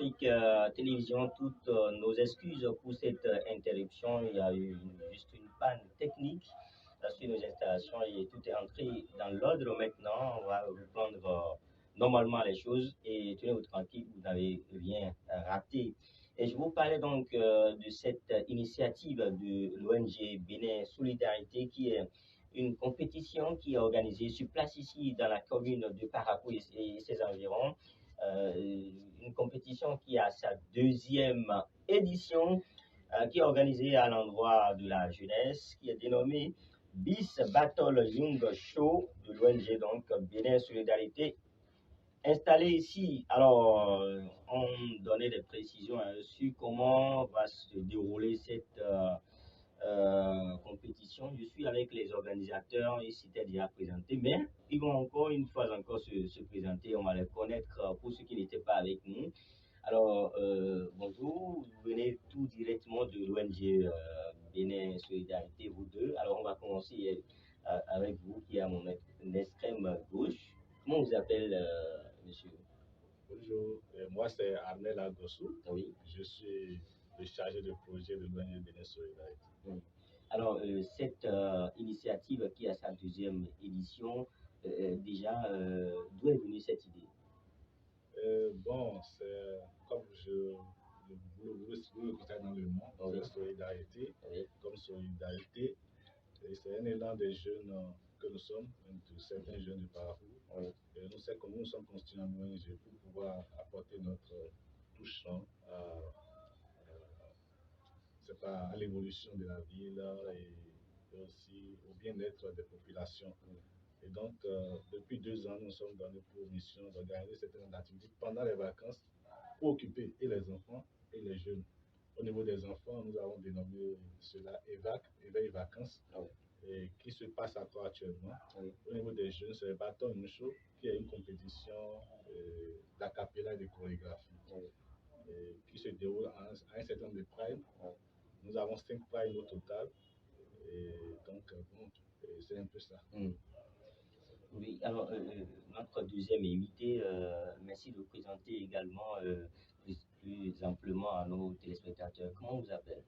Afrique Télévision toutes nos excuses pour cette interruption. Il y a eu juste une panne technique sur nos installations et tout est entré dans l'ordre maintenant. On va reprendre normalement les choses et tenez-vous tranquille, vous n'avez rien raté. Et je vous parlais donc de cette initiative de l'ONG Bénin Solidarité qui est une compétition qui est organisée sur place ici dans la commune de Parakou et ses environs. Une compétition qui a sa deuxième édition, qui est organisée à l'endroit de la jeunesse, qui est dénommée BIS Battle Young Show de l'ONG donc Bénin Solidarité, installé ici. Alors, on donnait des précisions sur comment va se dérouler cette compétition. Je suis avec les organisateurs, ils s'étaient déjà présentés, mais ils vont encore une fois encore se présenter. On va les connaître pour ceux qui n'étaient pas avec nous. Alors, bonjour, vous venez tout directement de l'ONG Bénin Solidarité, vous deux. Alors, on va commencer avec vous qui est à mon extrême gauche. Comment vous appelez, monsieur? Bonjour, moi c'est Arnel Agossou. Oui. Je suis le chargé de projet de l'ONG Bénin Solidarité. Oui. Alors, cette initiative qui a sa deuxième édition, déjà, d'où est venue cette idée? Bon, c'est comme vous le constatez dans le nom, Oui. c'est solidarité, Oui. comme solidarité. Et c'est un élan des jeunes que nous sommes, de certains jeunes du Parakou. Oui. Et nous savons comment nous sommes constitués en ONG pour pouvoir apporter notre touche à l'évolution de la ville et aussi au bien-être des populations. Et donc, depuis 2 ans, nous sommes donnés pour mission d'organiser certaines activités pendant les vacances pour occuper et les enfants et les jeunes. Au niveau des enfants, nous avons dénommé cela éveil vacances, et qui se passe encore actuellement. Oui. Au niveau des jeunes, c'est le Bâton Une Show, qui est une compétition d'acapella et de chorégraphie, qui se déroule à un certain nombre de primes. Nous avons 5 primes au total. Et donc, bon, c'est un peu ça. Oui, alors notre deuxième invité, merci de vous présenter également plus amplement à nos téléspectateurs. Comment vous appelez?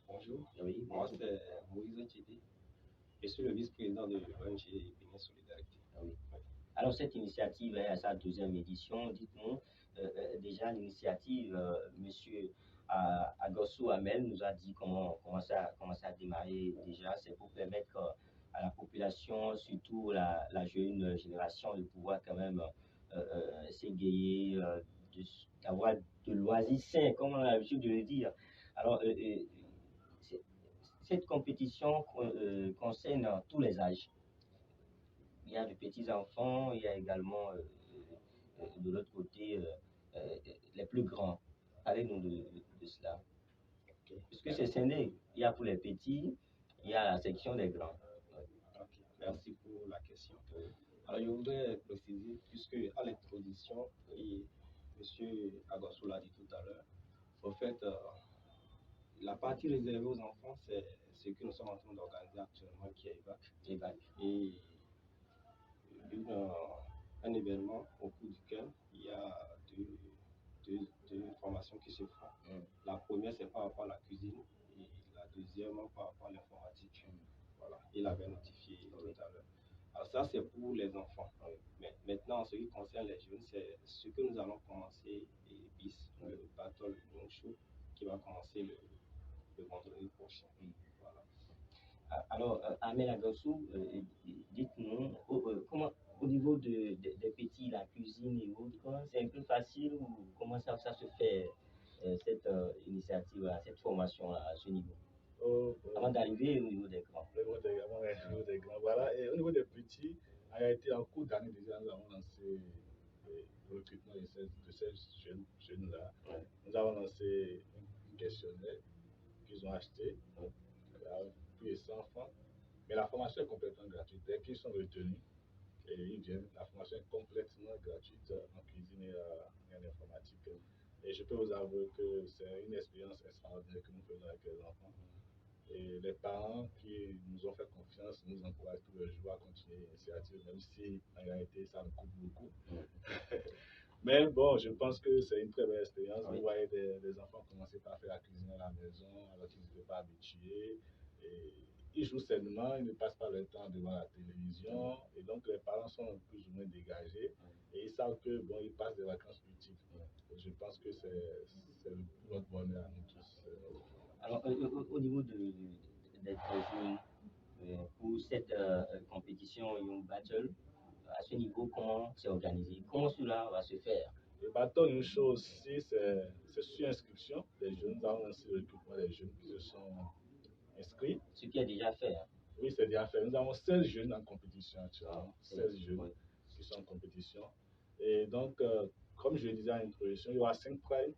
Bonjour, Oui, moi c'est Moïse Ntchidi. Je suis le vice-président de l'ONG Bénin Solidarité. oui. Alors cette initiative est à sa deuxième édition. Dites-nous déjà l'initiative, monsieur Agossou Amel nous a dit comment ça a démarré déjà. C'est pour permettre à la population, surtout la jeune génération, de pouvoir quand même s'égayer, d'avoir de loisirs sains, comme on a l'habitude de le dire. Alors, cette compétition concerne tous les âges. Il y a de petits enfants, il y a également de l'autre côté les plus grands. Parlez-nous de cela. Okay. Puisque c'est scindé, il y a pour les petits, il y a la section des grands. Okay. Merci pour la question. Alors je voudrais préciser, puisque à l'introduction, et M. Agossou l'a dit tout à l'heure, en fait, la partie réservée aux enfants, c'est ce que nous sommes en train d'organiser actuellement, qui est EVAC. Et un événement au cours duquel il y a deux formations qui se font. La première, c'est par rapport à la cuisine et la deuxième par rapport à l'informatique. Voilà, il avait notifié tout à l'heure. Alors ça, c'est pour les enfants. Mais maintenant, en ce qui concerne les jeunes, c'est ce que nous allons commencer, BIS, le Battle Young Show, qui va commencer le vendredi prochain. Voilà. Alors, Amel Agossou, dites-nous, comment, au niveau des petits, la cuisine et autres, c'est un peu facile ou comment ça se fait, cette initiative, cette formation à ce niveau? Avant d'arriver au niveau des grands. Au niveau des grands, voilà. Et au niveau des petits, en réalité, en cours d'année déjà, nous avons lancé le recrutement de ces jeunes-là. Nous avons lancé un questionnaire qu'ils ont acheté, plus de 100 francs. Mais la formation est complètement gratuite. Dès qu'ils sont retenus, et ils viennent, la formation est complètement gratuite en cuisine et en informatique. Et je peux vous avouer que c'est une expérience extraordinaire que nous faisons avec les enfants. Et les parents qui nous ont fait confiance nous encouragent tous les jours à continuer l'initiative, même si en réalité ça nous coûte beaucoup. Mais bon, je pense que c'est une très belle expérience. Oui. Vous voyez des enfants commencer par faire la cuisine à la maison alors qu'ils n'étaient pas habitués. Et ils jouent sainement, ils ne passent pas leur temps devant la télévision. Et donc les parents sont plus ou moins dégagés. Et ils savent que bon, ils passent des vacances utiles. Et je pense que c'est notre bonheur à nous tous. Alors, au niveau d'être jeune, pour cette compétition Young Battle, à ce niveau, comment c'est organisé? Comment cela va se faire? Le bâton, une chose aussi, c'est sur inscription des jeunes. Nous avons aussi le recrutement des jeunes qui se sont inscrits. Ce qui est déjà fait. Hein. Oui, c'est déjà fait. Nous avons 16 jeunes en compétition actuellement. 16 jeunes oui. qui sont en compétition. Et donc, comme je le disais en introduction, il y aura 5 primes.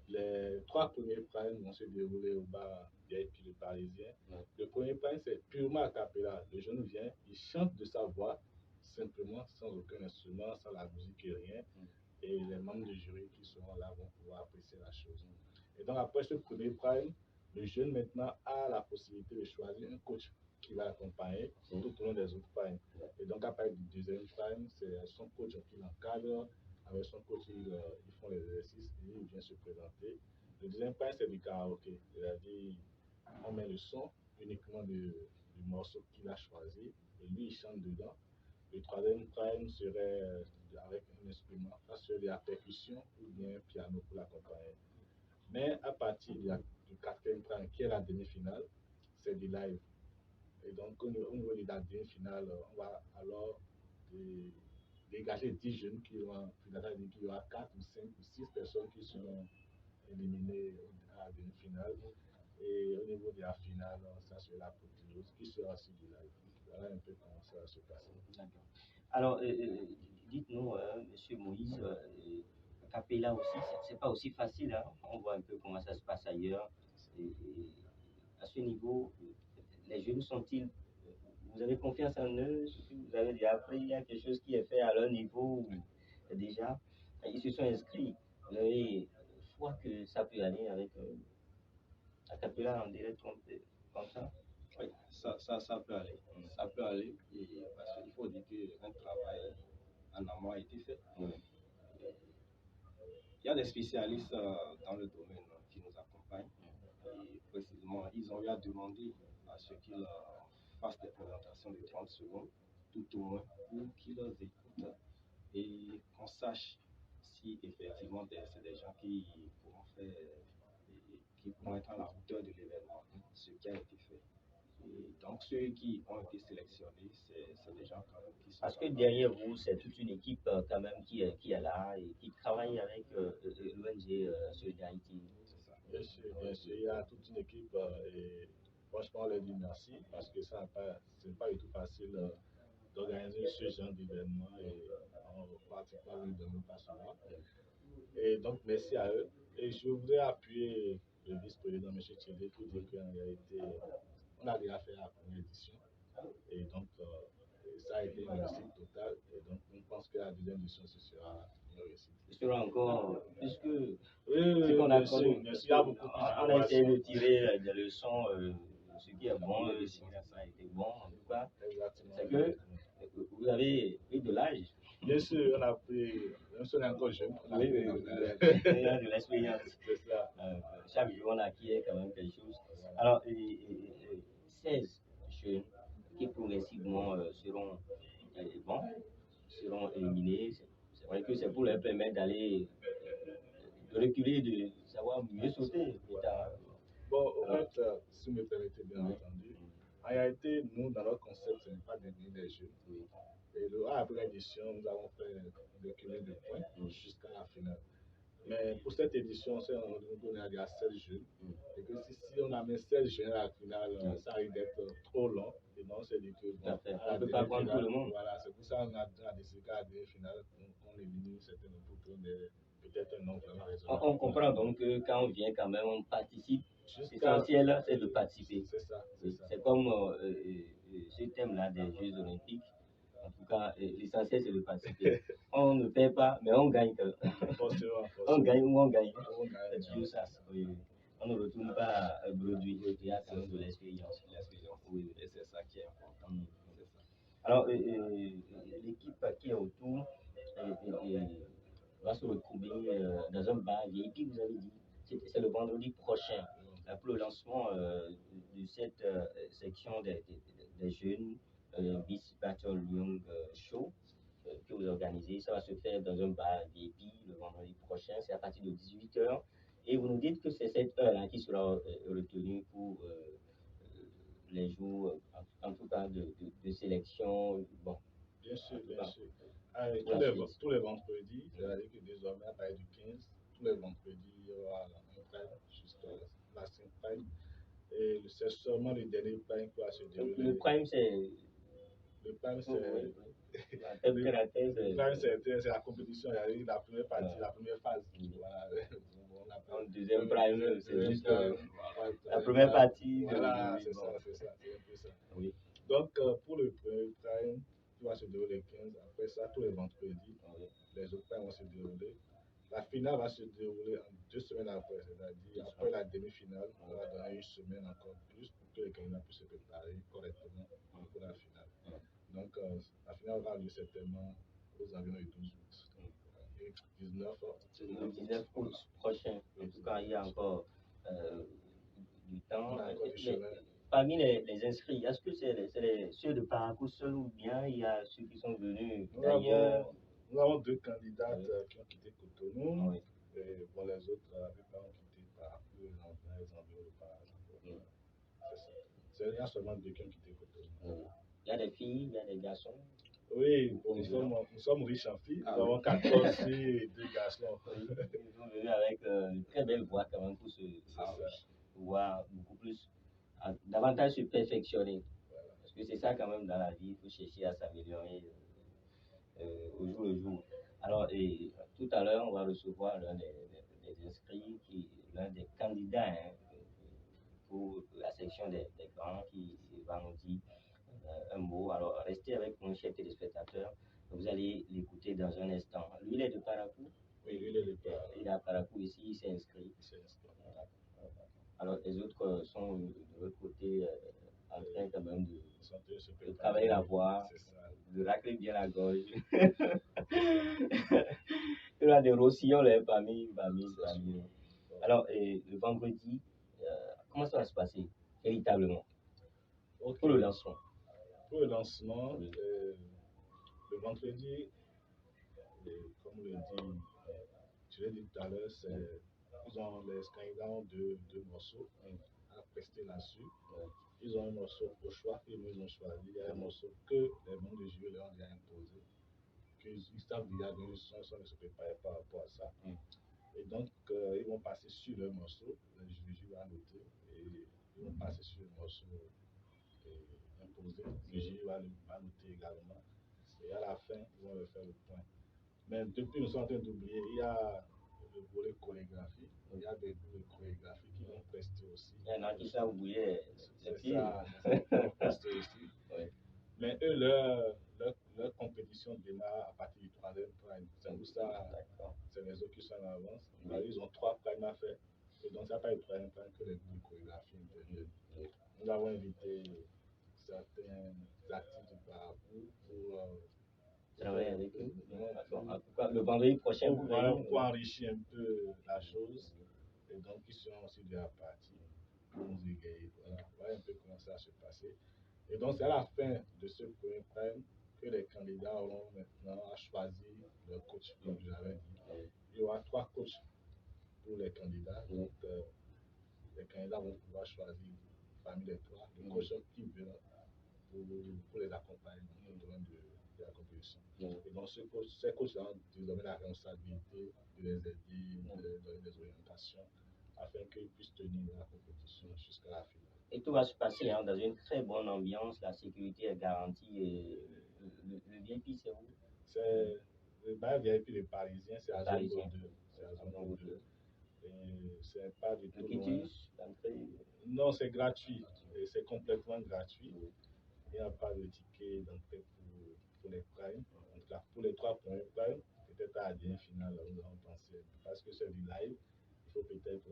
Les 3 premiers primes vont se dérouler au bar VIP le Parisien. Le premier prime, c'est purement a cappella. Le jeune vient, il chante de sa voix, simplement, sans aucun instrument, sans la musique et rien. Et les membres du jury qui seront là vont pouvoir apprécier la chose. Et donc, après ce premier prime, le jeune maintenant a la possibilité de choisir un coach qui va l'accompagner tout au long des autres primes. Et donc, après du deuxième prime, c'est son coach qui l'encadre. Avec son coach, ils font les exercices et il vient se présenter. Le deuxième prime, c'est du karaoké. C'est-à-dire, on met le son uniquement du morceau qu'il a choisi et lui, il chante dedans. Le troisième prime serait avec un instrument, ça serait de la percussion ou bien un piano pour l'accompagner. Mais à partir du quatrième prime, qui est la demi-finale, c'est du live. Et donc, au niveau de la demi-finale, on va alors dégager 10 jeunes qui vont, c'est-à-dire qu'il y aura 4 ou 5 ou 6 personnes qui seront éliminées à la demi-finale. Et au niveau de la finale, ça sera l'apothéose qui sera aussi du live. Voilà un peu comment ça va se passer. D'accord. Alors, dites-nous, Monsieur Moïse, Capella aussi, c'est pas aussi facile. Hein? On voit un peu comment ça se passe ailleurs. Et à ce niveau, les jeunes sont-ils, vous avez confiance en eux? Vous avez déjà appris, il y a quelque chose qui est fait à leur niveau déjà. Ils se sont inscrits. Vous avez foi que ça peut aller avec la Capella en direct comme ça? Oui, ça peut aller. Ça peut aller. Et parce qu'il faut dire qu'un travail en amont a été fait. Il y a des spécialistes dans le domaine qui nous accompagnent. Et précisément, ils ont eu à demander à ce qu'ils fassent des présentations de 30 secondes, tout au moins, pour qu'ils écoutent et qu'on sache si effectivement c'est des gens qui pourront faire, qui pourront être à la hauteur de l'événement, ce qui a été fait. Et donc ceux qui ont été sélectionnés, c'est des gens quand même qui sont... Parce que derrière vous, c'est toute une équipe quand même qui est là et qui travaille avec l'ONG Solidarité. Bien sûr, il y a toute une équipe et franchement, on leur dit merci parce que ce n'est pas du tout facile d'organiser ce genre d'événement et en particulier, on ne donne pas souvent. Et donc, merci à eux. Et je voudrais appuyer le vice-président, M. Tchédé, pour dire qu'en réalité, on a déjà fait la première édition. Et donc, ça a été une réussite totale. Et donc, on pense que la deuxième édition, ce sera une réussite. Ce sera encore, puisque ce qu'on a connu, il y a beaucoup plus on a essayé de tirer des leçons, ce qui est bon, si ça a été bon, en tout cas, c'est que vous avez pris de l'âge. Bien sûr, on a pris, même si on est encore jeune, on a pris de l'expérience. C'est ça. Chaque jour, on acquiert quand même quelque chose. Alors, 16 jeunes qui progressivement seront éliminés. C'est vrai que c'est pour leur permettre d'aller de reculer, de savoir mieux sauter. Bon, au fait, si vous me permettez, bien entendu, en réalité, nous, dans notre concept, ce n'est pas d'éliminer les jeunes. Et après l'édition, nous avons fait le cumul de points jusqu'à la finale. Mais pour cette édition, on a déjà 16 jeunes. Et que si on a mis 16 jeunes à la finale, ça risque d'être trop long. Et donc, c'est dit que bon, on ne peut pas prendre tout le monde. Voilà, c'est pour ça qu'on a décidé qu'à la demi-finale, on élimine certains pour qu'on ait peut-être un nombre vraiment raisonnable. On comprend donc que quand on vient quand même, on participe. L'essentiel, c'est de participer. C'est ça. C'est comme ce thème-là des Jeux Olympiques. En tout cas, l'essentiel, c'est de participer. On ne perd pas, mais on gagne. On gagne ou on gagne. C'est toujours ça. Oui. On ne retourne pas bredouille. Il y a quand même de l'expérience. Oui, et c'est ça qui est important. Alors, l'équipe qui est autour, va se retrouver dans un bar VIP, vous avez dit. C'est le vendredi prochain pour le lancement de cette section des jeunes Beast Battle Young Show que vous organisez. Ça va se faire dans un bar VIP le vendredi prochain, c'est à partir de 18h. Et vous nous dites que c'est cette heure-là qui sera retenue pour les jours, en tout cas, de sélection. Bon, Bien sûr, bien cas, sûr. pour la suite. Tous les vendredis, c'est-à-dire que désormais, à partir du 15, tous les vendredis, il y aura un prime jusqu'à la 5 prime. Et c'est seulement le dernier prime qui va se dérouler. Le prime, c'est. Le prime, Oui, c'est. oui. Le prime, c'est la compétition. Il y a eu la première partie, Ouais. la première phase. Mm. Voilà. En deuxième prime, c'est juste la prime. première partie. Voilà, Oui, c'est bon. ça, c'est un peu ça. Oui. Donc, pour le premier prime, qui va se dérouler le 15, après ça, tous les vendredis, Oui. les autres primes vont se dérouler. La finale va se dérouler en 2 semaines après, c'est-à-dire après la demi-finale, on va donner une semaine encore plus pour que les candidats puissent se préparer correctement pour la finale. Donc, la finale aura lieu certainement aux environs du 12 août. Et 19 Le 19 août prochain. En tout cas, il y a encore du temps. On a encore du chemin. Parmi les inscrits, est-ce que c'est ceux de parcours seuls ou bien il y a ceux qui sont venus d'ailleurs? Nous avons 2 candidates qui ont quitté Cotonou. Oui. Et bon, les autres, la plupart ont quitté parcours, les environs de parcours. Oui. C'est ça. Il y a seulement 2 qui ont quitté Cotonou. Oui. Il y a des filles, il y a des garçons. Oui, bon, nous sommes riches en filles. Nous avons 14 filles et 2 garçons. Oui. Ils sont venus avec une très belle voix quand même pour se voir beaucoup plus, davantage se perfectionner. Voilà. Parce que c'est ça quand même dans la vie, il faut chercher à s'améliorer au jour le jour. Alors, tout à l'heure, on va recevoir l'un des inscrits, l'un des candidats pour la section des grands qui va nous dire un mot. Alors, restez avec nous, chers téléspectateurs. Vous allez l'écouter dans un instant. Lui, il est de Paracou. Oui, lui, il est de Paracou. Il est à Paracou ici, il s'est inscrit. Alors, les autres sont de l'autre côté en train quand même de travailler la voix, de racler bien la gorge. Il y a des rossillons là, parmi. Alors, le vendredi, comment ça va se passer véritablement pour le lancement? Pour le lancement, Oui. le vendredi, comme je l'ai dit tout à l'heure, les candidats ont deux morceaux à prester là-dessus. Ils ont un morceau au choix qu'ils nous ont choisi. Il y a un morceau que les membres du jury leur ont déjà imposé. Ils savent déjà donner son son ne se préparer par rapport à ça. Et donc, ils vont passer sur le morceau. Le jury va noter. Et ils vont passer sur le morceau imposé. Le jury va noter également. Et à la fin, ils vont leur faire le point. Mais depuis, nous sommes en train d'oublier, il y a le volet chorégraphie. Il y a des groupes de chorégraphie qui vont prester aussi. Il y en a qui savent oublier les pieds. Qui vont prester aussi. Oui. Mais eux, leur compétition démarre à partir du 3e prime. C'est pour ça, c'est les autres qui sont en avance. Oui. Ils ont 3 primes à faire. Et donc, c'est à partir du 3e prime que les groupes de chorégraphie interviennent. Oui. Nous avons invité certains artistes du parcours pour travailler avec eux. En tout cas, le vendredi prochain, pour enrichir un peu la chose. Et donc, ils sont aussi de la partie pour nous égayer. Voilà un peu comment ça va se passer. Et donc, c'est à la fin de ce premier prime que les candidats auront maintenant à choisir leur coach, comme je l'avais dit. Il y aura 3 coachs pour les candidats. Donc, les candidats vont pouvoir choisir parmi les 3 le coach qui veut pour les accompagner tout au long de la compétition. Et donc, ces coachs ont désormais la responsabilité de les aider, de leur donner des orientations afin qu'ils puissent tenir la compétition jusqu'à la finale. Et tout va se passer dans une très bonne ambiance, la sécurité est garantie. Et le VIP, c'est où? C'est le bar VIP des Parisiens, c'est à zone 2. C'est à zone 2. Et c'est pas du tout loin. Non, c'est gratuit. Et c'est complètement gratuit. Il n'y a pas de ticket d'entrée pour les primes. En tout cas, pour les 3 premiers primes, peut-être à la demi-finale, nous allons penser. Parce que c'est du live, il faut peut-être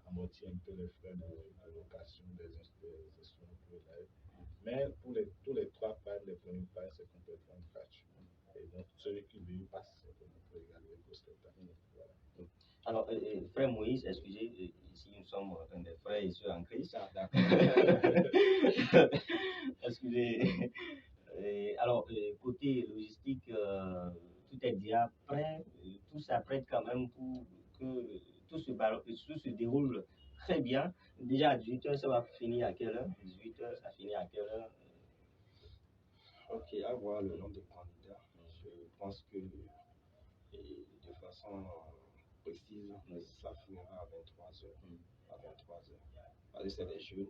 amortir un peu les frais de location des instruments pour le live. Mais pour tous les 3 primes, les premiers primes, c'est complètement gratuit. Et donc, celui qui lui passe, simplement pour regarder le spectacle. Voilà. Alors, frère Moïse, excusez, ici nous sommes des frères et sœurs en Christ. Ah, d'accord. Excusez. Alors, côté logistique, tout est déjà prêt, tout s'apprête quand même pour que tout se déroule très bien. Déjà à 18h, ça va finir à quelle heure? 18h, ça finit à quelle heure? Ok, à voir le nombre de candidats. Je pense que de façon précise, ça finira à 23h. À 23h. Parce que c'est des jeunes,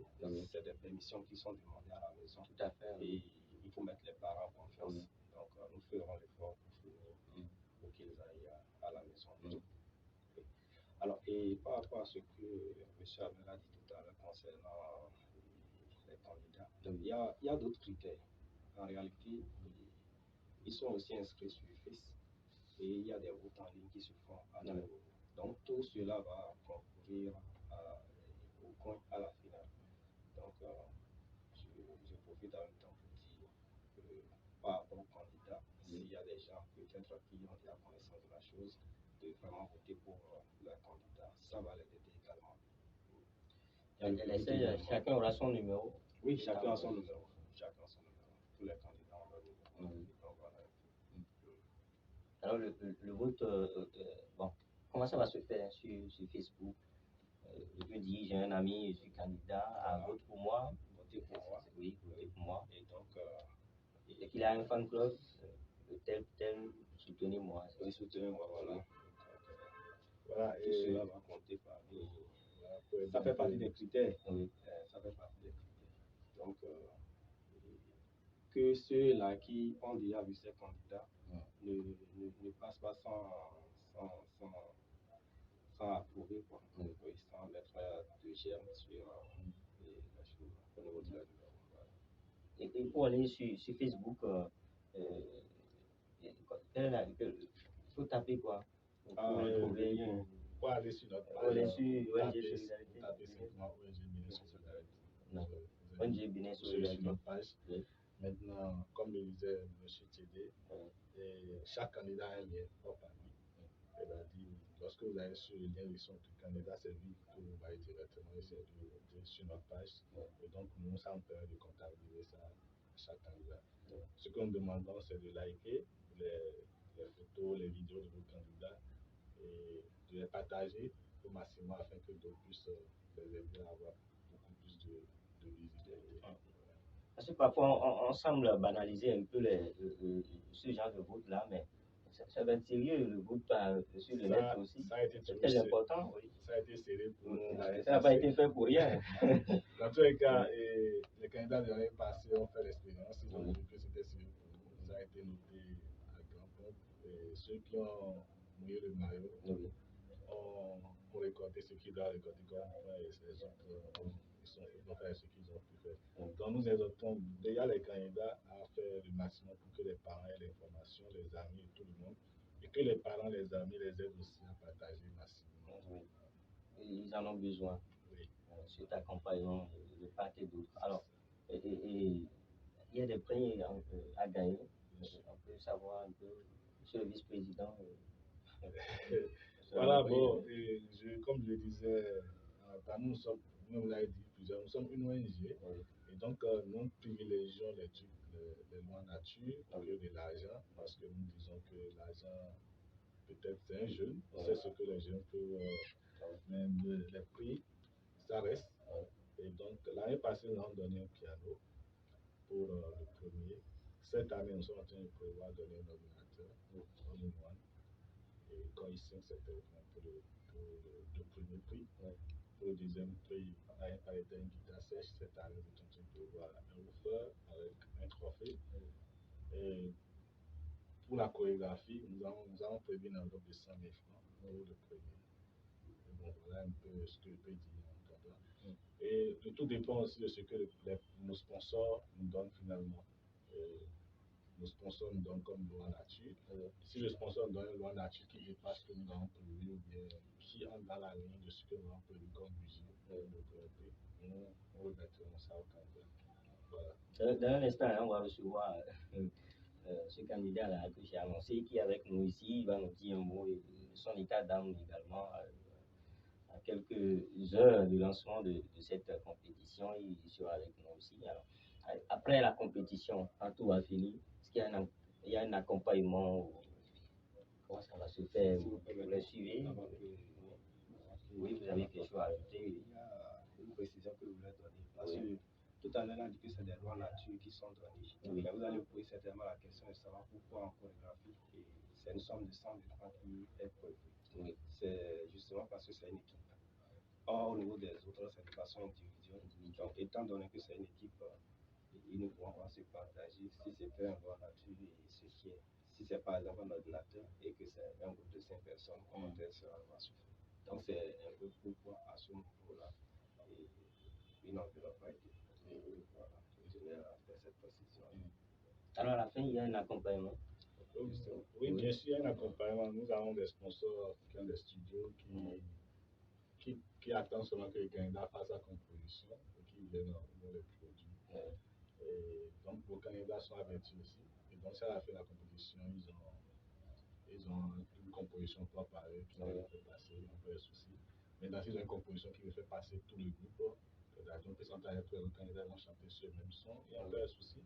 c'est des permissions qui sont demandées à la maison. Tout à fait. Et il faut mettre les parents en confiance. Donc, nous ferons l'effort pour finir, pour qu'ils aillent à la maison. Alors, et par rapport à ce que M. Abel a dit tout à l'heure concernant les candidats, il y a d'autres critères. En réalité, ils sont aussi inscrits sur le FIS et il y a des votes en ligne qui se font à leur niveau. Donc, tout cela va concourir au coin à la finale. Donc, je profite en même temps pour dire que par rapport aux candidats, s'il y a des gens peut-être qui ont déjà connaissance de la chose, de vraiment voter pour leur candidat, ça va les aider également. Chacun aura son numéro. Oui, chacun a son numéro. Chacun a son numéro. Tous les candidats ont leur numéro. Donc, voilà. Alors, le vote, bon, comment ça va se faire sur Facebook? Je peux dire, j'ai un ami, je suis candidat, vote pour moi. Votez pour moi. Oui, votez pour moi. Et donc, Et qu'il a un fan club, tel, soutenez-moi. oui, soutenez-moi, voilà. Voilà, Tout et cela va compter parmi. voilà, pour aider Ça un fait peu partie des critères. Oui. Ça fait partie des critères. Donc, que ceux-là qui ont déjà vu ces candidats ne passent pas sans approuver, quoi. Oui, sans mettre de germe sur la chose, au niveau de la numéro. Voilà. Et pour aller sur Facebook, il faut taper quoi? Pour le trouver. Pour aller sur notre Pour aller page, sur ONG tapez Solidarité. simplement ONG Bénin Solidarité. Non. Vous ONG Bénin sur Solidarité. notre page. Oui. Maintenant, comme le disait M. Tchédé, Oui. chaque candidat a un lien propre à lui. C'est-à-dire, lorsque vous allez sur le lien de son candidat, c'est lui que vous voyez directement et c'est lui sur notre page. Et donc, nous, ça nous permet de comptabiliser ça à chaque candidat. Ce que nous demandons, c'est de liker les photos, les vidéos de vos candidats et de les partager au maximum afin que d'autres puissent les aider à avoir beaucoup plus de visibilité. Parce que parfois, on semble banaliser un peu ce genre de vote-là, mais ça va être sérieux, le vote sur le net aussi. Ça a été C'est très important, oui. Ça a été serré pour nous. Ça n'a pas été fait pour rien. Dans tous les cas, les candidats de l'année passée ont fait l'expérience. Ils ont vu que c'était sérieux pour nous. Ça a été noté à grand pompe. Et ceux qui ont mouillé le maillot ont récolté ce qu'ils doivent récolter comme point et les autres ils ont fait ce qu'ils ont pu faire. Donc nous exhortons déjà les candidats à faire le maximum pour que les parents aient l'information, les amis et tout le monde, et que les parents, les amis les aident aussi à partager massivement. Oui. Ils en ont besoin. Oui. Cet accompagnement de part et d'autre. Alors, il y a des prix à gagner. On peut savoir un peu, monsieur le vice-président. Voilà, bon, comme je le disais, nous sommes, nous l'avons dit plusieurs, nous sommes une ONG, et donc nous privilégions les lois nature que de l'argent, parce que nous disons que l'argent, peut-être c'est un jeune, c'est ce que les jeunes peuvent, mais les prix, ça reste. Et donc l'année passée, nous avons donné un piano pour le premier. Cette année, nous sommes en train de prévoir donner un ordinateur, all-in-one. Et quand ils signent, c'était pour le premier prix. Pour le deuxième prix, l'année passée, était une guitare sèche. Cette année, nous sommes en train de prévoir un woofer avec un trophée. Et pour la chorégraphie, nous avons prévu une enveloppe de 100 000 francs pour le premier. Et bon, voilà un peu ce que je peux dire en attendant. Et le tout dépend aussi de ce que nos sponsors nous donnent finalement. Nos sponsors nous donnent comme loi nature. Si le sponsor nous donne une loi nature qui dépasse ce que nous avons prévu ou bien qui entre dans la ligne de ce que nous avons prévu comme budget de PRP, nous remettrons ça au candidat. Voilà. Dans un instant, on va recevoir ce candidat-là que j'ai annoncé, qui est avec nous ici, il va nous dire un mot et son état d'âme également. À quelques heures du lancement de cette compétition, il sera avec nous aussi. Alors, après la compétition, quand tout va finir, est-ce qu'il y a un accompagnement? Comment ça va se faire? Vous le suivez? Oui, vous avez quelque chose à ajouter? Il y a une précision que vous voulez donner. Parce que tout à l'heure, on a dit que c'est des lois nature qui sont données. Oui. Mais vous allez vous poser certainement la question de savoir pourquoi en chorégraphie, et c'est une somme de 100 000 francs qui est prévue. Oui. C'est justement parce que c'est une équipe. Or, au niveau des autres, c'est de façon individuelle. Donc, étant donné que c'est une équipe, ils ne pourront pas se partager si c'est fait en loi nature et ce qui est. Si c'est par exemple un ordinateur et que c'est un groupe de 5 personnes, comment elle sera suffire. Donc, c'est un peu pourquoi à ce niveau-là, une enveloppe a été faite. Voilà, je tenais à faire cette précision. Alors, à la fin, il y a un accompagnement? Oui, bien sûr, il y a un accompagnement. Nous avons des sponsors qui ont des studios qui attendent seulement que le candidat fasse sa composition et qui viennent nous les produits. Et donc, vos candidats sont avertis aussi. Et donc, si à la fin de la compétition, ils ont une composition préparée qui va les faire passer, il n'y a pas de souci. Maintenant, s'ils ont une composition qui veut faire passer tout le groupe, on peut s'entendre tous les candidats vont chanter sur le même son, il n'y a pas de souci.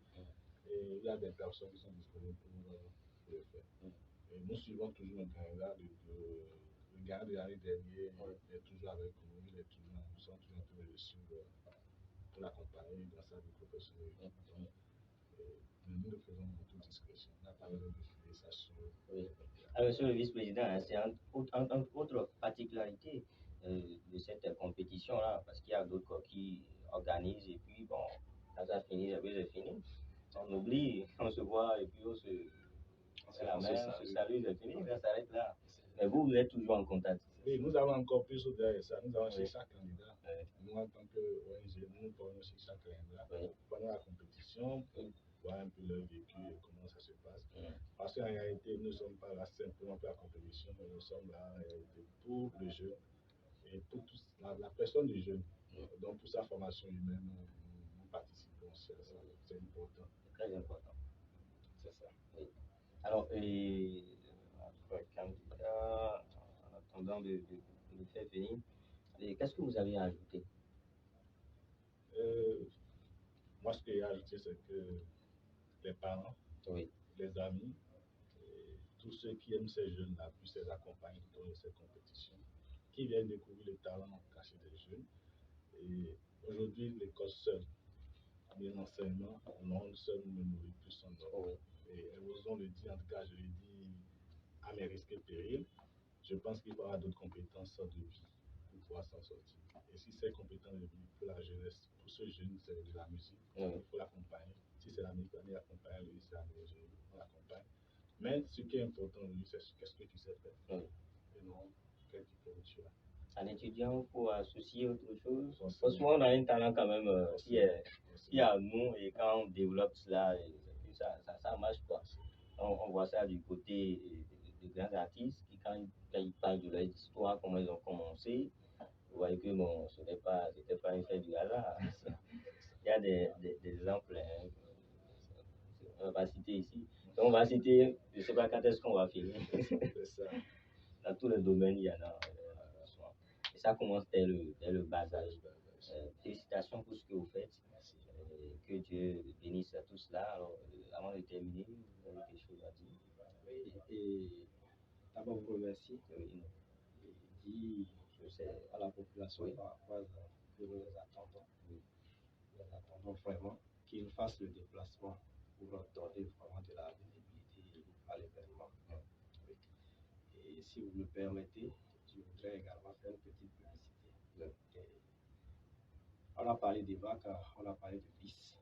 Et il y a des personnes qui sont disponibles pour le faire. Et nous suivons toujours nos candidats. Le gagnant de l'année dernière est toujours avec nous, nous sommes toujours en train de le suivre pour l'accompagner dans sa vie professionnelle. Donc, nous le faisons en toute discrétion. On n'a pas besoin de filer ça sur. Oui. Alors, monsieur le vice-président, c'est entre autres particularités de cette compétition-là, parce qu'il y a d'autres qui organisent et puis, bon, quand ça finit, c'est fini. On oublie, on se voit et puis on se la main, on se salue, c'est fini, ça s'arrête là. Mais vous êtes toujours en contact. Oui, nous avons encore plus derrière ça. Nous avons chez chaque candidat. Nous, en tant qu'ONG, nous prenons chez chaque candidat. Pendant la compétition, pour voir un peu leur vécu et comment ça se passe. Parce qu'en réalité, nous ne sommes pas là simplement pour la compétition, mais nous sommes là en réalité pour le jeune et pour la personne du jeune. Donc, pour sa formation humaine, nous participons aussi à ça. C'est important. C'est très important. C'est ça. Oui. Alors, notre candidat, en attendant de faire venir, qu'est-ce que vous avez à ajouter? Moi, ce que j'ai ajouté, c'est que les parents, les amis, tous ceux qui aiment ces jeunes-là puissent les accompagner tout au long de cette compétition, qui viennent découvrir les talents cachés des jeunes. Et aujourd'hui, l'école seule, bien l'enseignement, le monde seul ne nourrit plus son homme. Et osons le dire, en tout cas, je le dis à mes risques et périls, je pense qu'il faut avoir d'autres compétences de vie pour pouvoir s'en sortir. Et si ces compétences de vie pour la jeunesse, pour ce jeune, c'est de la musique, il faut l'accompagner. Si c'est la musique, on l'accompagne, lui, c'est la musique, on l'accompagne. Mais ce qui est important, lui, c'est qu'est-ce que tu sais faire. Et non, quel diplôme tu as. Un étudiant, il faut associer autre chose. Franchement, on a un talent quand même qui est à nous, et quand on développe cela, ça marche pas. On voit ça du côté des grands artistes qui, quand ils parlent de leur histoire, comment ils ont commencé, vous voyez que bon, c'était pas un fait du hasard. Il y a des exemples, hein, on va citer ici. Donc, on va citer, je ne sais pas quand est-ce qu'on va finir. Dans tous les domaines, il y en a. Et ça commence dès le bas âge. Félicitations pour ce que vous faites. Que Dieu bénisse à tout cela. Alors, avant de terminer, vous avez quelque chose à dire? Oui, et d'abord vous remercie. Et dire à la population paraquoise que nous les attendons. Nous les attendons vraiment qu'ils fassent le déplacement pour donner vraiment de la visibilité à l'événement. Et si vous me permettez, je voudrais également faire une petite publicité. On a parlé des vagues, on a parlé de bis,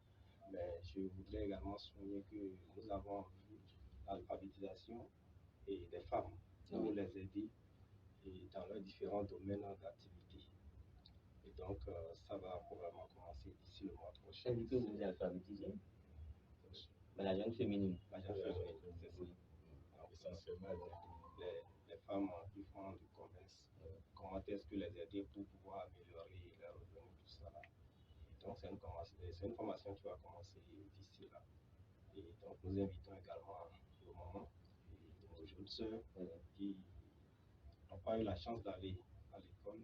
mais je voudrais également souligner que nous avons vu l'alphabétisation et des femmes pour les aider et dans leurs différents domaines d'activité. Et donc, ça va probablement commencer d'ici le mois prochain. C'est que vous alphabétisez? Mais la jeune féminine. La jeune féminine, c'est ça. Donc, essentiellement, les femmes qui font du commerce, comment est-ce que les aider pour pouvoir améliorer leurs revenus, tout ça là. Donc, c'est une formation qui va commencer d'ici là. Et donc, nous invitons également au moment nos jeunes sœurs qui n'ont pas eu la chance d'aller à l'école,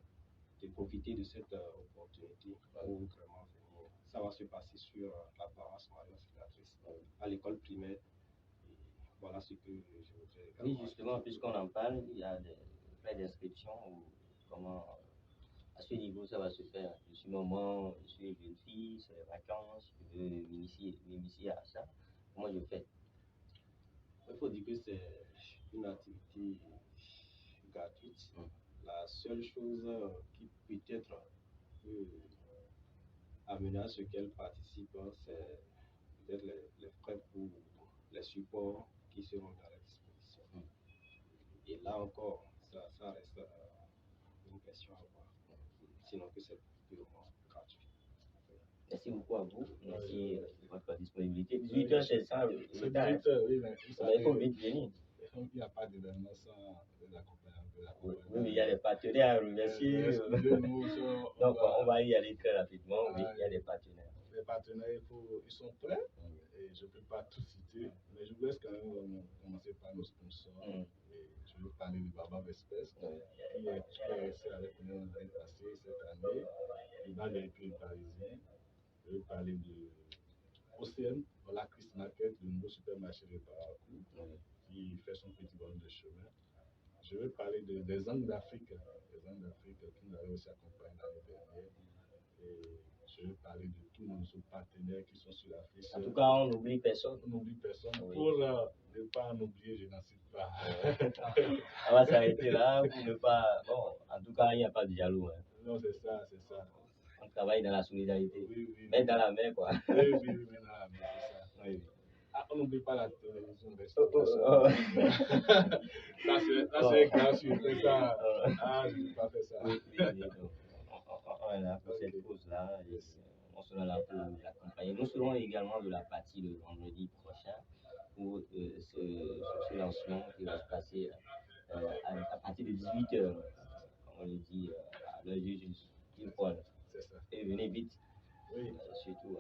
de profiter de cette opportunité pour vraiment venir. Ça va se passer sur la paroisse Marie Auxiliatrice, à l'école primaire. Et voilà ce que je voudrais également. Oui, justement, puisqu'on en parle, il y a des frais d'inscription ou comment à ce niveau ça va se faire. Je suis maman, je suis une jeune fille, c'est les vacances, je veux m'initier à ça. Comment je fais? Il faut dire que c'est une activité gratuite. La seule chose qui peut-être peut amener à ce qu'elle participe, c'est peut-être les frais pour les supports qui seront à la disposition. Et là encore, ça reste une question à voir. Sinon que c'est purement gratuit. Merci beaucoup à vous. Merci de votre disponibilité. 18h, c'est ça. C'est 18h, oui, mais il faut vite venir. Il n'y a pas d'événement sans les accompagnements. Oui, mais il y a des partenaires à remercier. Donc, on va y aller très rapidement. Oui, il y a des partenaires. Les partenaires, ils sont prêts. Et je ne peux pas tout citer, mais je vous laisse quand même commencer par nos sponsors. Et je vais parler de Baba Vespes, qui est resté avec nous l'année passée, cette année. Il va véhicule parisien. Je vais parler de OCM, la Chris Market, le nouveau supermarché de Parakou, qui fait son petit bonhomme de chemin. Je vais parler des Angles d'Afrique, qui nous avaient aussi accompagnés l'année dernière. Et je vais parler de tous nos autres partenaires qui sont sur l'Afrique. En tout cas, on n'oublie personne. On n'oublie personne. Oui. Pour ne pas en oublier, je n'en cite pas. On va s'arrêter là pour ne pas. Bon, en tout cas, il n'y a pas de jaloux. Hein. Non, c'est ça, c'est ça. On travaille dans la solidarité. Oui, oui. Mais dans la main, quoi. Oui, mais dans la main, c'est ça. Oui. Ah, on n'oublie pas la télévision. Ça, c'est gratuit. C'est ça. Ah, je n'ai pas fait ça. Oui, on est là pour cette cause-là. On sera là pour l'accompagner. Nous serons également de la partie le vendredi prochain pour ce lancement qui va se passer à partir de 18h, comme on le dit, à l'heure du juste. C'est ça. Et venez vite. Oui.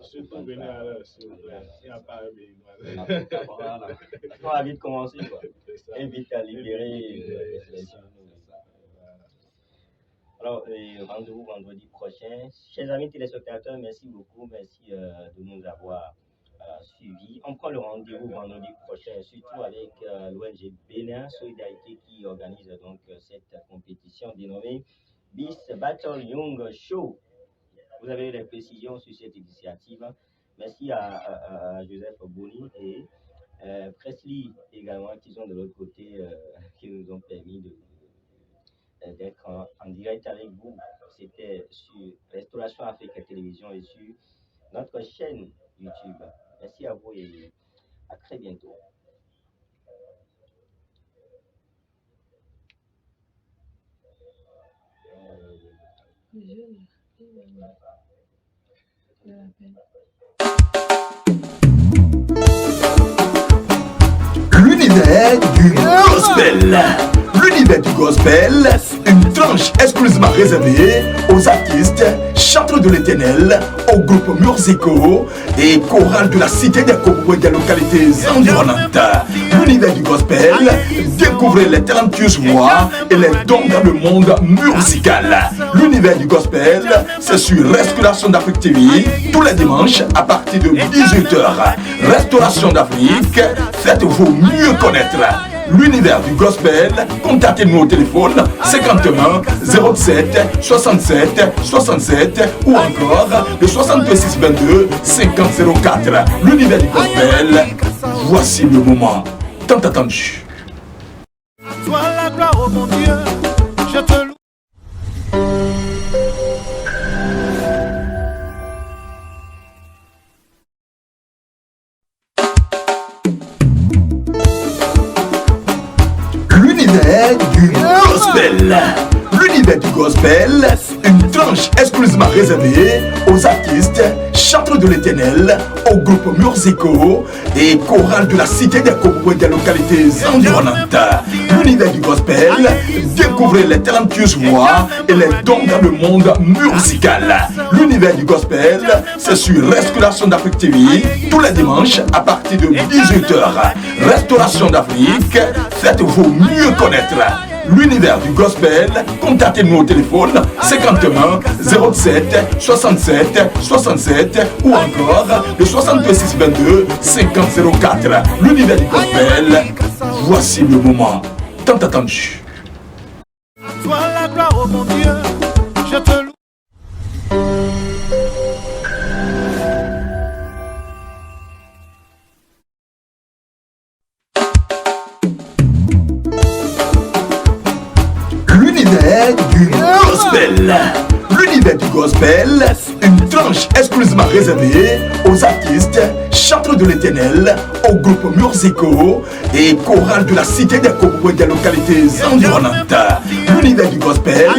Surtout venez à l'heure, s'il vous plaît. Il n'y a pas un béninois. Voilà. On va vite commencer, quoi. Et vite à libérer les gens. Alors, rendez-vous vendredi prochain. Chers amis téléspectateurs, merci beaucoup. Merci de nous avoir suivis. On prend le rendez-vous vendredi prochain, surtout avec l'ONG Bénin Solidarité qui organise donc cette compétition dénommée Bis Battle Young Show. Vous avez des précisions sur cette initiative. Merci à Joseph Boni et Presley également qui sont de l'autre côté, qui nous ont permis d'être en direct avec vous. C'était sur Restauration Afrique Télévision et sur notre chaîne YouTube. Merci à vous et à très bientôt. L'univers du gospel. L'univers du gospel, une tranche exclusivement réservée aux artistes, chanteurs de l'Éternel, aux groupes musicaux et chorales de la cité des Coboués des localités environnantes. L'univers du gospel, découvrez les talentueuses voix et les dons dans le monde musical. L'univers du gospel, c'est sur Restauration d'Afrique TV, tous les dimanches à partir de 18h. Restauration d'Afrique, faites-vous mieux connaître. L'univers du gospel, contactez-nous au téléphone 51 07 67 67 ou encore le 66 22 50 04. L'univers du gospel, voici le moment tant attendu. À toi la gloire, oh mon Dieu, je te loue. L'univers du gospel. L'univers du gospel, une tranche exclusivement réservée aux artistes, chanteurs de l'Éternel, aux groupes musicaux et chorales de la cité des Coboués des localités environnantes. l'univers du gospel, découvrez les talentueuses voix et les dons dans le monde musical. L'univers du gospel, c'est sur Restauration d'Afrique TV, tous les dimanches à partir de 18h. Restauration d'Afrique, faites-vous mieux connaître. L'univers du gospel, contactez-nous au téléphone 51 07 67 67 ou encore le 66 22 50 04. L'univers du gospel, voici le moment tant attendu. Toi la gloire, oh mon Dieu, je te loue. L'univers du gospel. L'univers du gospel, une tranche exclusivement réservée aux artistes, chanteurs de l'Éternel, aux groupes musicaux et chorales de la cité des Coboués des localités environnantes. L'univers du gospel,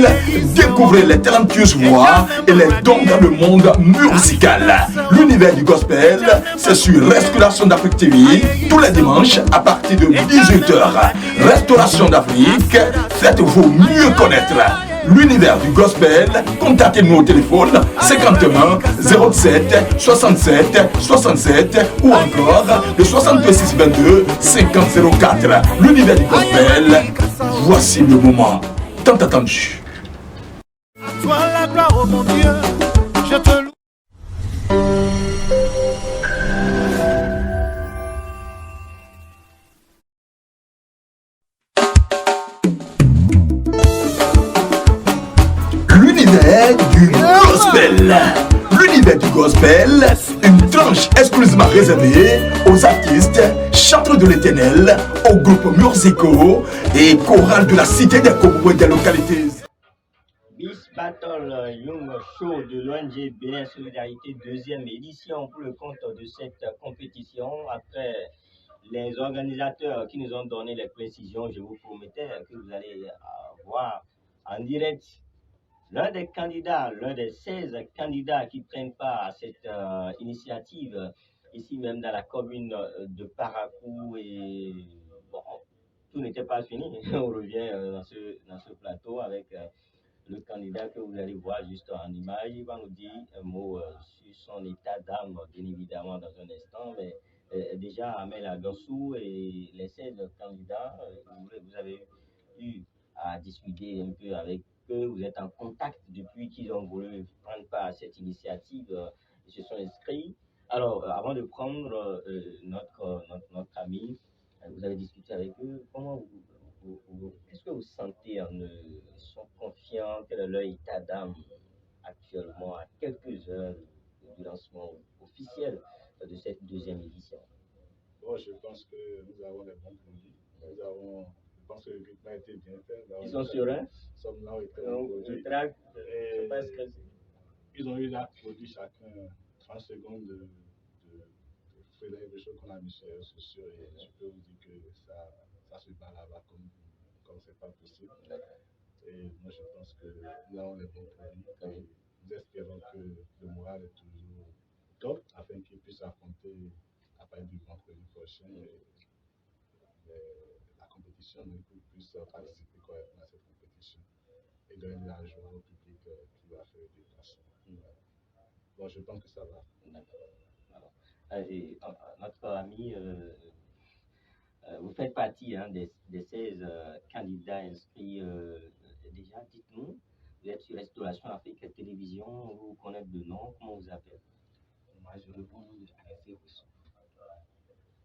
découvrez les talentueuses voix et les dons dans le monde musical. L'univers du gospel, c'est sur Restauration d'Afrique TV, tous les dimanches à partir de 18h. Restauration d'Afrique, faites-vous mieux connaître. L'univers du gospel, contactez-nous au téléphone 51 07 67 67 ou encore le 66 22 50 04. L'univers du gospel, voici le moment tant attendu. Toi la gloire, oh mon Dieu, je te loue. L'univers du gospel. L'univers du gospel, une tranche exclusivement réservée aux artistes, chanteurs de l'Éternel, aux groupes musicaux et chorales de la cité des Coboués des localités. Bis Battle Young Show de l'ONG Bénin Solidarité, deuxième édition pour le compte de cette compétition. Après les organisateurs qui nous ont donné les précisions, je vous promettais que vous allez voir en direct l'un des candidats, l'un des 16 candidats qui prennent part à cette initiative, ici même dans la commune de Parakou. Et bon, tout n'était pas fini. On revient dans ce plateau avec le candidat que vous allez voir juste en image. Il va nous dire un mot sur son état d'âme, bien évidemment, dans un instant. Mais déjà, Amel Adossou et les 16 candidats, vous avez eu à discuter un peu avec eux. Vous êtes en contact depuis qu'ils ont voulu prendre part à cette initiative. Ils se sont inscrits. Alors, avant de prendre notre ami, vous avez discuté avec eux. Comment qu'est-ce que vous sentez en eux? Ils sont confiants? Quel est leur état d'âme actuellement, à quelques heures du lancement officiel de cette deuxième édition? Bon, je pense que nous avons les bons produits. Je pense que le rythme a été bien fait. Ils sont sereins? Nous sommes là avec Le track, c'est pas stressé. Ils ont eu là produit chacun 30 secondes de freelance, de choses qu'on a mis sur les réseaux sociaux, et je peux vous dire que ça se bat là-bas comme c'est pas possible. Et moi je pense que nous avons les bons produits. Nous espérons que le moral est toujours top afin qu'ils puissent affronter à partir du vendredi prochain la compétition, et qu'ils puissent participer correctement à cette compétition et donner de la joie au public qui va faire des déplacements. Bon, je pense que ça va. D'accord. Et, notre ami, vous faites partie des 16 candidats inscrits. Déjà, dites-nous, vous êtes sur Restauration Afrique Télévision, vous connaissez de nom, comment vous appelez? Moi, je réponds au nom de Alexis Rousseau.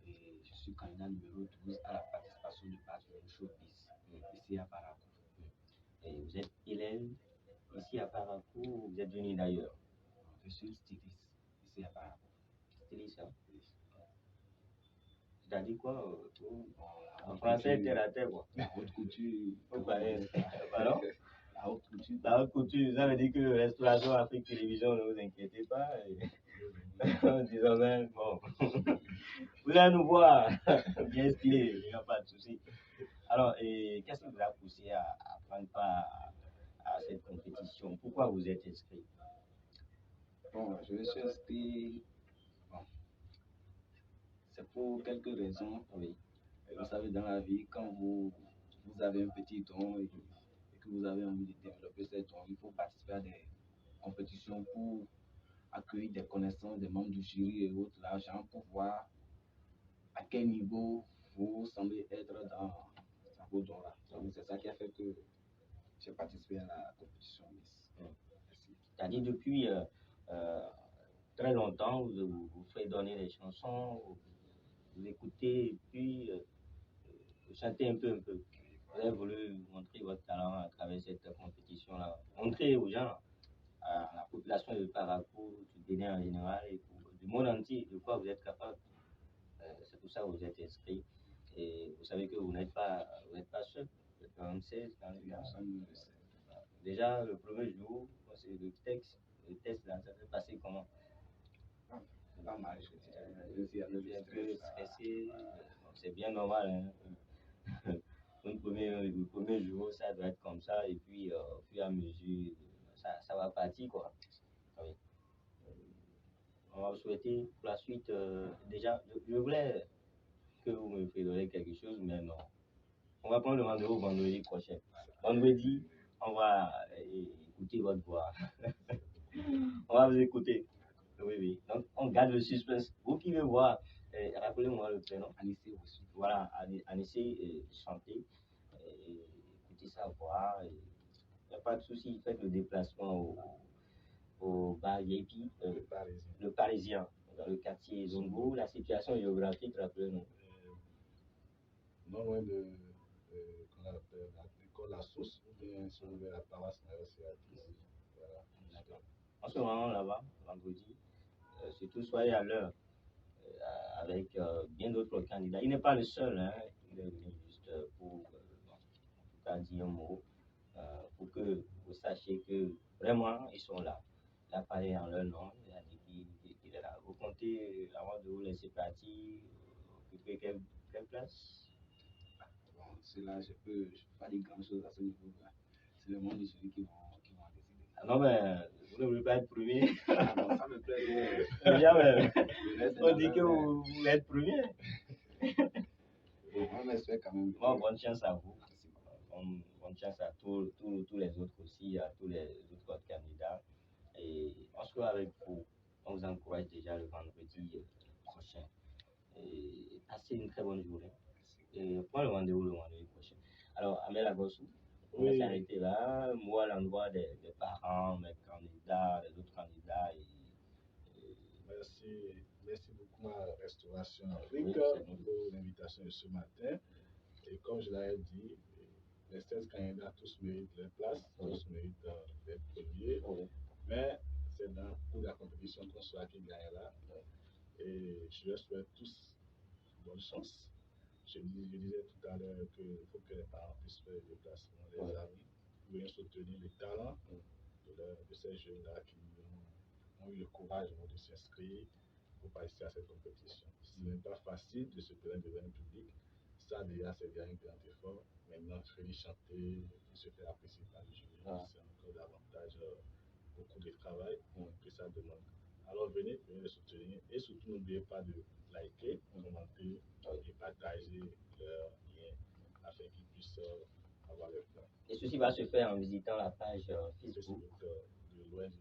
Et je suis candidat numéro 12 à la participation du parti de Showbiz, ici à Parakou. Et vous êtes élève ici à Parakou ou vous êtes venu d'ailleurs? Je suis styliste ici à Parakou. Styliste, hein? C'est-à-dire quoi? En français, terre à terre, quoi. La haute couture. Pardon? La haute couture. La haute couture, ça veut dire que Restauration Afrique Télévision, ne vous inquiétez pas. Disons même, bon. Vous allez nous voir bien stylé, il n'y a pas de souci. Alors, qu'est-ce qui vous a poussé à prendre part à cette compétition? Pourquoi vous êtes inscrit? Bon, je me suis inscrit. Bon, c'est pour quelques raisons. Oui. Vous savez, dans la vie, quand vous vous avez un petit don et que vous avez envie de développer ce don, il faut participer à des compétitions pour accueillir des connaissances des membres du jury et autres, l'argent pour voir à quel niveau vous semblez être dans vos dons-là. Donc, c'est ça qui a fait que j'ai participé à la compétition Miss. C'est-à-dire depuis très longtemps, vous faites donner des chansons, vous écoutez et puis vous chantez un peu. Vous avez voulu montrer votre talent à travers cette compétition-là. Montrer aux gens, à la population de Parakou, du Bénin en général et du monde entier de quoi vous êtes capable. C'est pour ça que vous êtes inscrit. Et vous savez que vous n'êtes pas seul. Vous êtes quand même 16 dans le gars. Déjà, le premier jour, c'est le test là, ça s'est passé comment? Pas mal, je suis un peu stressé. C'est bien normal. Hein? Le premier jour, ça doit être comme ça. Et puis, au fur et à mesure, ça va partir, quoi. Oui. On va vous souhaiter pour la suite. Déjà, je voulais que vous me prédonniez quelque chose, mais non. On va prendre le rendez-vous vendredi prochain. Vendredi, on va écouter votre voix. On va vous écouter. Oui. Donc, on garde le suspense. Vous qui voulez voir, rappelez-moi le prénom. Anissé aussi. Voilà, Anissé, chanter. Écoutez sa voix. Il n'y a pas de souci. Faites le déplacement au bar Yepi, le Parisien, dans le quartier Zongo. La situation géographique, rappelez-nous. Non loin de qu'on appelle l'école La Source, ou bien sur la paroisse Naïosiatis. Voilà. En ce moment là-bas, vendredi, surtout soyez à l'heure avec bien d'autres candidats. Il n'est pas le seul, hein. Il est venu juste pour en tout cas dire un mot, pour que vous sachiez que vraiment ils sont là. Il a parlé en leur nom, il a dit qu'il est là. Vous comptez, avant de vous laisser partir, occuper quelle place? C'est là, je peux pas dire grand chose à ce niveau. C'est le monde de celui qui vont décider. Ah non, mais vous ne voulez pas être premier. Ah non, ça me plaît bien. Déjà, on dit que vous voulez être premier. On espère quand même. Bon, bonne chance à vous. Bonne chance à tous les autres aussi, à tous les autres candidats. Et on se voit avec vous. On vous encourage déjà le vendredi prochain. Et passez une très bonne journée. Et prends le rendez-vous le vendredi prochain. Alors, Amel Agossou, on va s'arrêter là. Moi, à l'endroit des parents, mes candidats, les autres candidats. Merci beaucoup à Restauration Afrique pour l'invitation de ce matin. Et comme je l'avais dit, les 16 candidats, tous méritent leur place, tous méritent d'être premiers. Mais c'est dans le cours de la compétition qu'on soit qui gagnera. Et je leur souhaite tous bonne chance. Je disais tout à l'heure qu'il faut que les parents puissent faire des déplacements, les amis, pour venir soutenir les talents de ces jeunes-là qui ont eu le courage de s'inscrire pour participer à cette compétition. Ce n'est pas facile de se plaindre devant un public. Ça, déjà, c'est déjà un grand effort. Maintenant, venir chanter, se faire apprécier par le jury, c'est encore davantage beaucoup de travail que ça demande. Alors, venez les soutenir et surtout, n'oubliez pas de liker, commenter et partager leurs liens afin qu'ils puissent avoir leur plan. Et ceci va se faire en visitant la page Facebook de l'ONG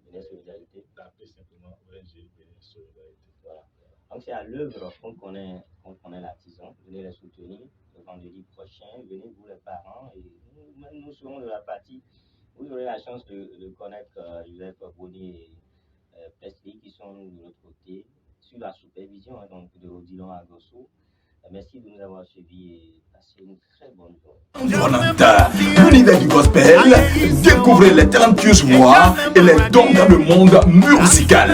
Bénin Solidarité. Tapez simplement ONG Bénin Solidarité. Voilà. Donc c'est à l'œuvre qu'on connaît l'artisan. Venez les soutenir le vendredi prochain. Venez vous les parents et nous serons de la partie. Vous aurez la chance de connaître Joseph Boni et Presley qui sont de l'autre côté sur la supervision donc de Odilon Agossou. Merci de nous avoir suivis et passez une très bonne journée. L'univers du gospel, découvrez les talentueuses voix et les dons dans le monde musical.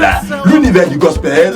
L'univers du gospel.